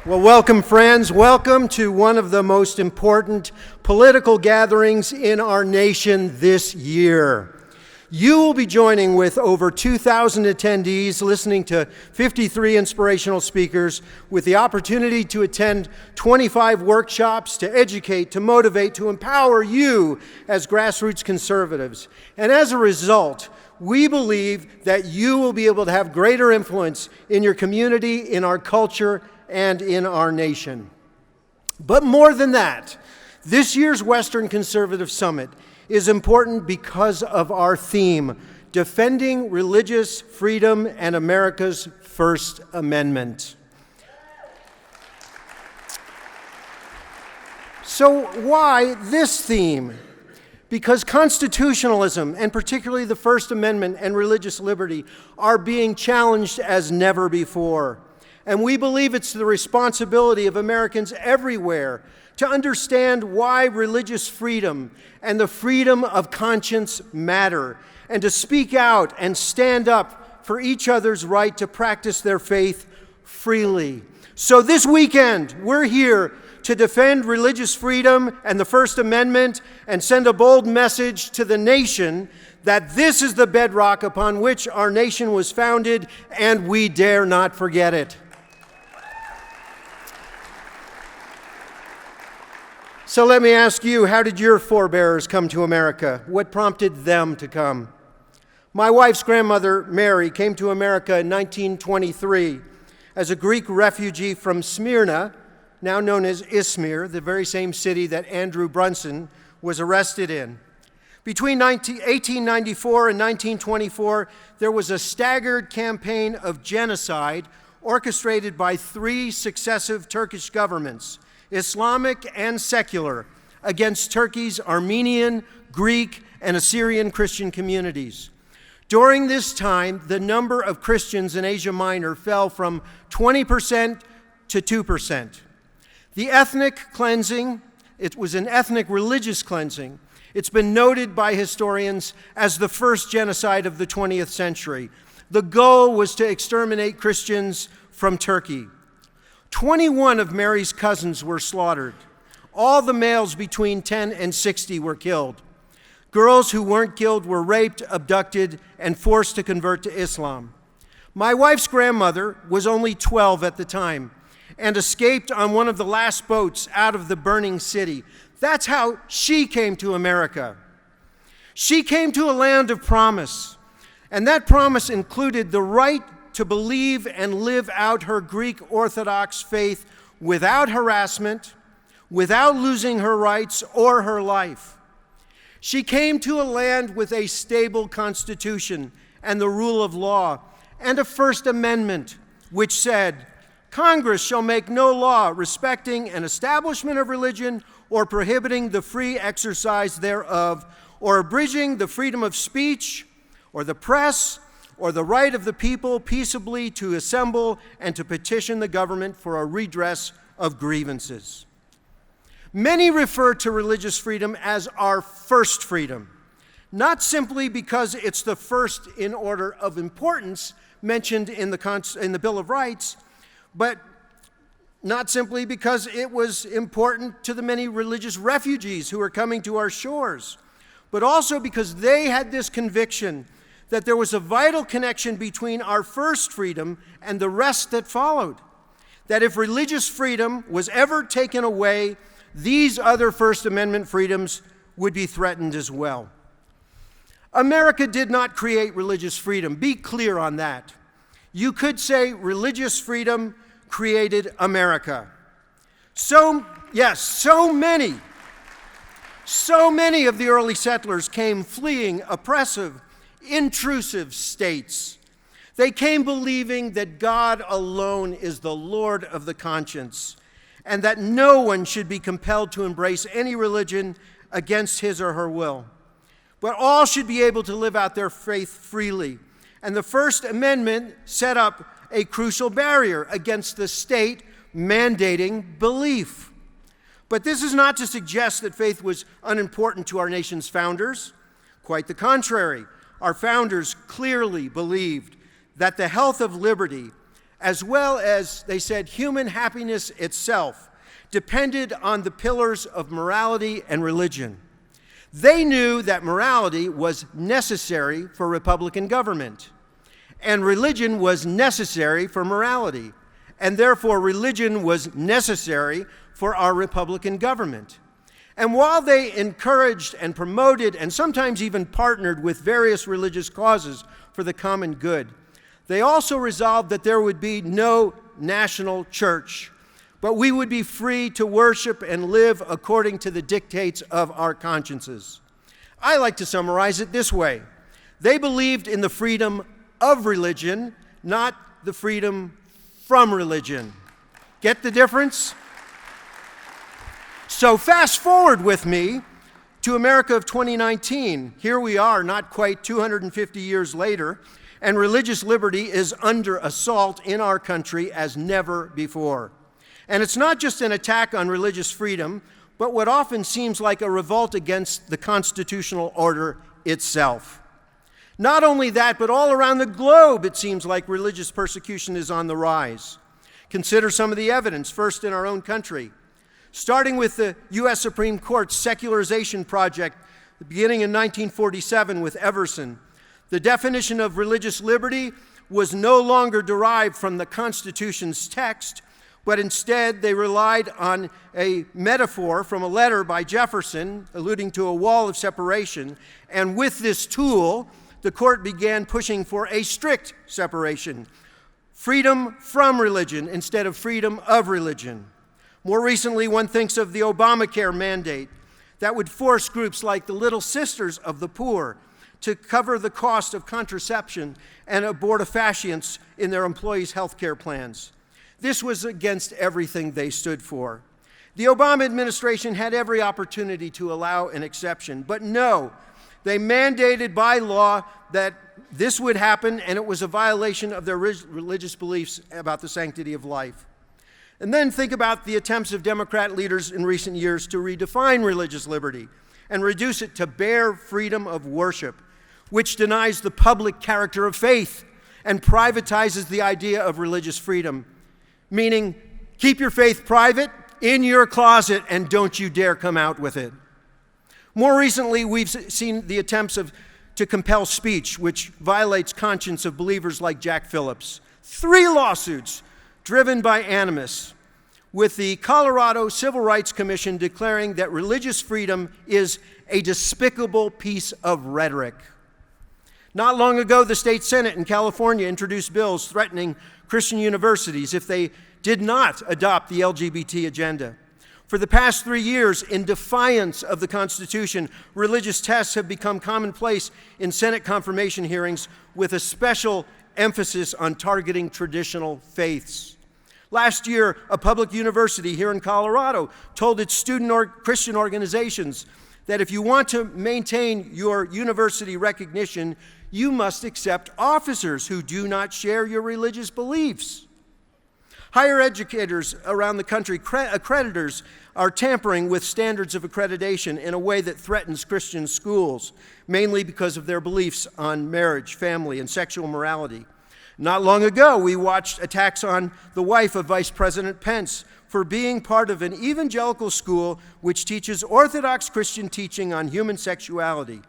Well, welcome, friends. Welcome to one of the most important political gatherings in our nation this year. You will be joining with over 2,000 attendees, listening to 53 inspirational speakers, with the opportunity to attend 25 workshops to educate, to motivate, to empower you as grassroots conservatives. And as a result, we believe that you will be able to have greater influence in your community, in our culture, and in our nation. But more than that, this year's Western Conservative Summit is important because of our theme, Defending Religious Freedom and America's First Amendment. So why this theme? Because constitutionalism, and particularly the First Amendment and religious liberty, are being challenged as never before. And we believe it's the responsibility of Americans everywhere to understand why religious freedom and the freedom of conscience matter, and to speak out and stand up for each other's right to practice their faith freely. So this weekend, we're here to defend religious freedom and the First Amendment and send a bold message to the nation that this is the bedrock upon which our nation was founded, and we dare not forget it. So let me ask you, how did your forebears come to America? What prompted them to come? My wife's grandmother, Mary, came to America in 1923 as a Greek refugee from Smyrna, now known as Izmir, the very same city that Andrew Brunson was arrested in. Between 1894 and 1924, there was a staggered campaign of genocide orchestrated by three successive Turkish governments, Islamic and secular, against Turkey's Armenian, Greek, and Assyrian Christian communities. During this time, the number of Christians in Asia Minor fell from 20% to 2%. The ethnic cleansing, it was an ethnic religious cleansing. It's been noted by historians as the first genocide of the 20th century. The goal was to exterminate Christians from Turkey. 21 of Mary's cousins were slaughtered. All the males between 10 and 60 were killed. Girls who weren't killed were raped, abducted, and forced to convert to Islam. My wife's grandmother was only 12 at the time and escaped on one of the last boats out of the burning city. That's how she came to America. She came to a land of promise, and that promise included the right to believe and live out her Greek Orthodox faith without harassment, without losing her rights or her life. She came to a land with a stable constitution and the rule of law, and a First Amendment which said, Congress shall make no law respecting an establishment of religion or prohibiting the free exercise thereof, or abridging the freedom of speech or the press, or the right of the people peaceably to assemble and to petition the government for a redress of grievances. Many refer to religious freedom as our first freedom, not simply because it's the first in order of importance mentioned in the Bill of Rights, but not simply because it was important to the many religious refugees who are coming to our shores, but also because they had this conviction that there was a vital connection between our first freedom and the rest that followed. That if religious freedom was ever taken away, these other First Amendment freedoms would be threatened as well. America did not create religious freedom. Be clear on that. You could say religious freedom created America. So many of the early settlers came fleeing oppressive, intrusive states. They came believing that God alone is the Lord of the conscience, and that no one should be compelled to embrace any religion against his or her will. But all should be able to live out their faith freely. And the First Amendment set up a crucial barrier against the state mandating belief. But this is not to suggest that faith was unimportant to our nation's founders. Quite the contrary. Our founders clearly believed that the health of liberty as well as, they said, human happiness itself, depended on the pillars of morality and religion. They knew that morality was necessary for Republican government, and religion was necessary for morality, and therefore religion was necessary for our Republican government. And while they encouraged and promoted and sometimes even partnered with various religious causes for the common good, they also resolved that there would be no national church, but we would be free to worship and live according to the dictates of our consciences. I like to summarize it this way. They believed in the freedom of religion, not the freedom from religion. Get the difference? So fast forward with me to America of 2019. Here we are, not quite 250 years later, and religious liberty is under assault in our country as never before. And it's not just an attack on religious freedom, but what often seems like a revolt against the constitutional order itself. Not only that, but all around the globe, it seems like religious persecution is on the rise. Consider some of the evidence, first in our own country. Starting with the U.S. Supreme Court's secularization project, beginning in 1947 with Everson, the definition of religious liberty was no longer derived from the Constitution's text, but instead they relied on a metaphor from a letter by Jefferson alluding to a wall of separation. And with this tool, the court began pushing for a strict separation, freedom from religion instead of freedom of religion. More recently, one thinks of the Obamacare mandate that would force groups like the Little Sisters of the Poor to cover the cost of contraception and abortifacients in their employees' health care plans. This was against everything they stood for. The Obama administration had every opportunity to allow an exception, but no, they mandated by law that this would happen, and it was a violation of their religious beliefs about the sanctity of life. And then think about the attempts of Democrat leaders in recent years to redefine religious liberty and reduce it to bare freedom of worship, which denies the public character of faith and privatizes the idea of religious freedom, meaning keep your faith private in your closet and don't you dare come out with it. More recently, we've seen the attempts to compel speech, which violates conscience of believers like Jack Phillips. 3 lawsuits driven by animus, with the Colorado Civil Rights Commission declaring that religious freedom is a despicable piece of rhetoric. Not long ago, the state Senate in California introduced bills threatening Christian universities if they did not adopt the LGBT agenda. For the past 3 years, in defiance of the Constitution, religious tests have become commonplace in Senate confirmation hearings with a special emphasis on targeting traditional faiths. Last year, a public university here in Colorado told its student Christian organizations that if you want to maintain your university recognition, you must accept officers who do not share your religious beliefs. Higher educators around the country, accreditors, are tampering with standards of accreditation in a way that threatens Christian schools, mainly because of their beliefs on marriage, family, and sexual morality. Not long ago, we watched attacks on the wife of Vice President Pence for being part of an evangelical school which teaches Orthodox Christian teaching on human sexuality.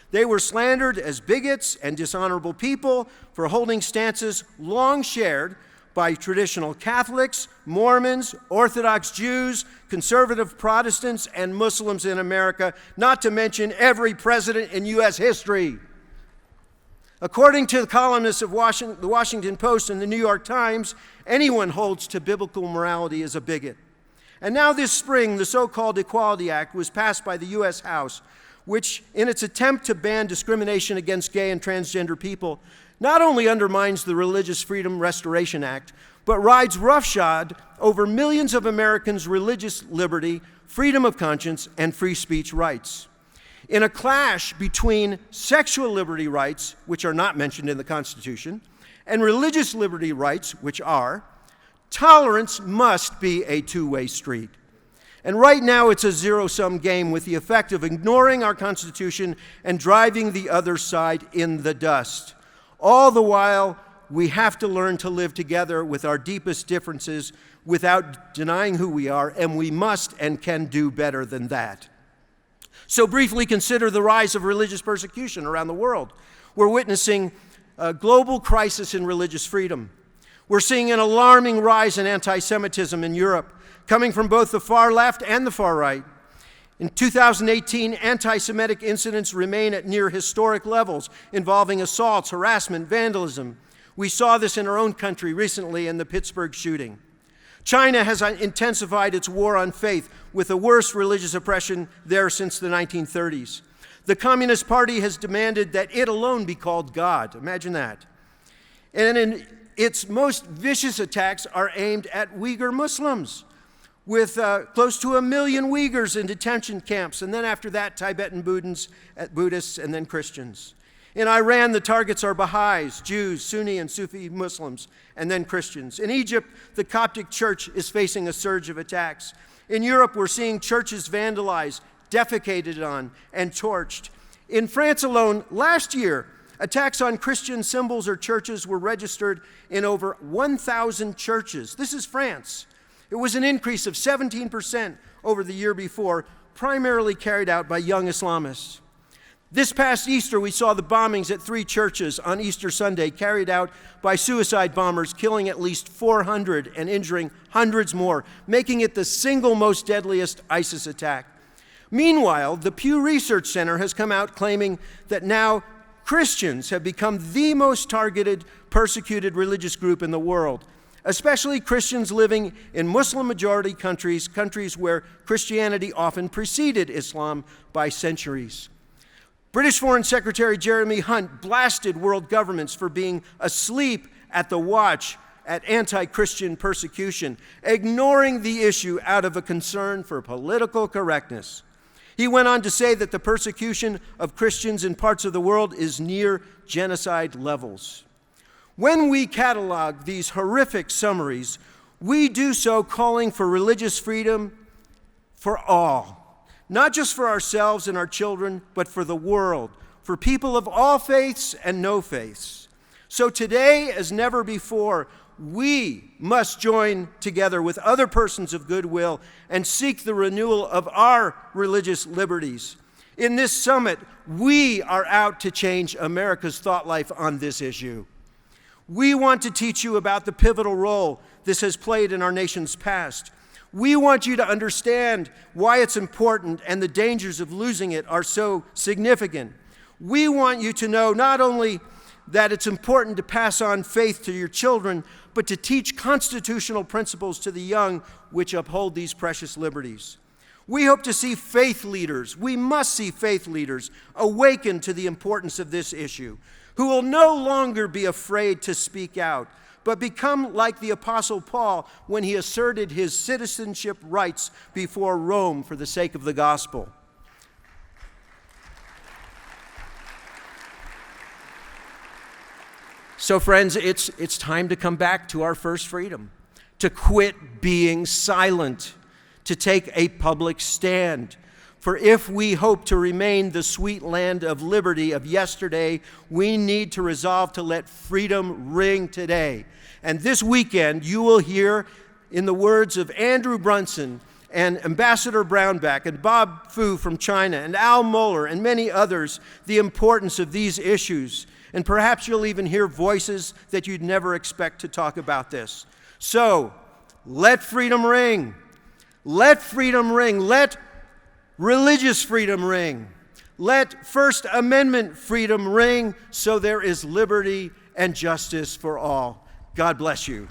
They were slandered as bigots and dishonorable people for holding stances long shared by traditional Catholics, Mormons, Orthodox Jews, conservative Protestants, and Muslims in America, not to mention every president in U.S. history. According to the columnists of the Washington Post and the New York Times, anyone holds to biblical morality is a bigot. And now this spring, the so-called Equality Act was passed by the U.S. House, which, in its attempt to ban discrimination against gay and transgender people, not only undermines the Religious Freedom Restoration Act, but rides roughshod over millions of Americans' religious liberty, freedom of conscience, and free speech rights. In a clash between sexual liberty rights, which are not mentioned in the Constitution, and religious liberty rights, which are, tolerance must be a two-way street. And right now it's a zero-sum game with the effect of ignoring our Constitution and driving the other side in the dust, all the while we have to learn to live together with our deepest differences without denying who we are, and we must and can do better than that. So briefly consider the rise of religious persecution around the world. We're witnessing a global crisis in religious freedom. We're seeing an alarming rise in anti-Semitism in Europe, coming from both the far left and the far right. In 2018, anti-Semitic incidents remain at near historic levels, involving assaults, harassment, vandalism. We saw this in our own country recently in the Pittsburgh shooting. China has intensified its war on faith, with the worst religious oppression there since the 1930s. The Communist Party has demanded that it alone be called God. Imagine that. And in its most vicious attacks are aimed at Uyghur Muslims, with close to 1 million Uyghurs in detention camps, and then after that, Tibetan Buddhists, and then Christians. In Iran, the targets are Baha'is, Jews, Sunni and Sufi Muslims, and then Christians. In Egypt, the Coptic Church is facing a surge of attacks. In Europe, we're seeing churches vandalized, defecated on, and torched. In France alone, last year, attacks on Christian symbols or churches were registered in over 1,000 churches. This is France. It was an increase of 17% over the year before, primarily carried out by young Islamists. This past Easter, we saw the bombings at 3 churches on Easter Sunday carried out by suicide bombers, killing at least 400 and injuring hundreds more, making it the single most deadliest ISIS attack. Meanwhile, the Pew Research Center has come out claiming that now Christians have become the most targeted, persecuted religious group in the world, especially Christians living in Muslim-majority countries, countries where Christianity often preceded Islam by centuries. British Foreign Secretary Jeremy Hunt blasted world governments for being asleep at the watch at anti-Christian persecution, ignoring the issue out of a concern for political correctness. He went on to say that the persecution of Christians in parts of the world is near genocide levels. When we catalog these horrific summaries, we do so calling for religious freedom for all. Not just for ourselves and our children, but for the world, for people of all faiths and no faiths. So today, as never before, we must join together with other persons of goodwill and seek the renewal of our religious liberties. In this summit, we are out to change America's thought life on this issue. We want to teach you about the pivotal role this has played in our nation's past. We want you to understand why it's important and the dangers of losing it are so significant. We want you to know not only that it's important to pass on faith to your children, but to teach constitutional principles to the young which uphold these precious liberties. We hope to see faith leaders, we must see faith leaders awaken to the importance of this issue, who will no longer be afraid to speak out, but become like the Apostle Paul when he asserted his citizenship rights before Rome for the sake of the gospel. So friends, it's time to come back to our first freedom, to quit being silent, to take a public stand. For if we hope to remain the sweet land of liberty of yesterday, we need to resolve to let freedom ring today. And this weekend, you will hear, in the words of Andrew Brunson and Ambassador Brownback and Bob Fu from China and Al Mohler and many others, the importance of these issues. And perhaps you'll even hear voices that you'd never expect to talk about this. So, let freedom ring. Let freedom ring. Let religious freedom ring. Let First Amendment freedom ring so there is liberty and justice for all. God bless you.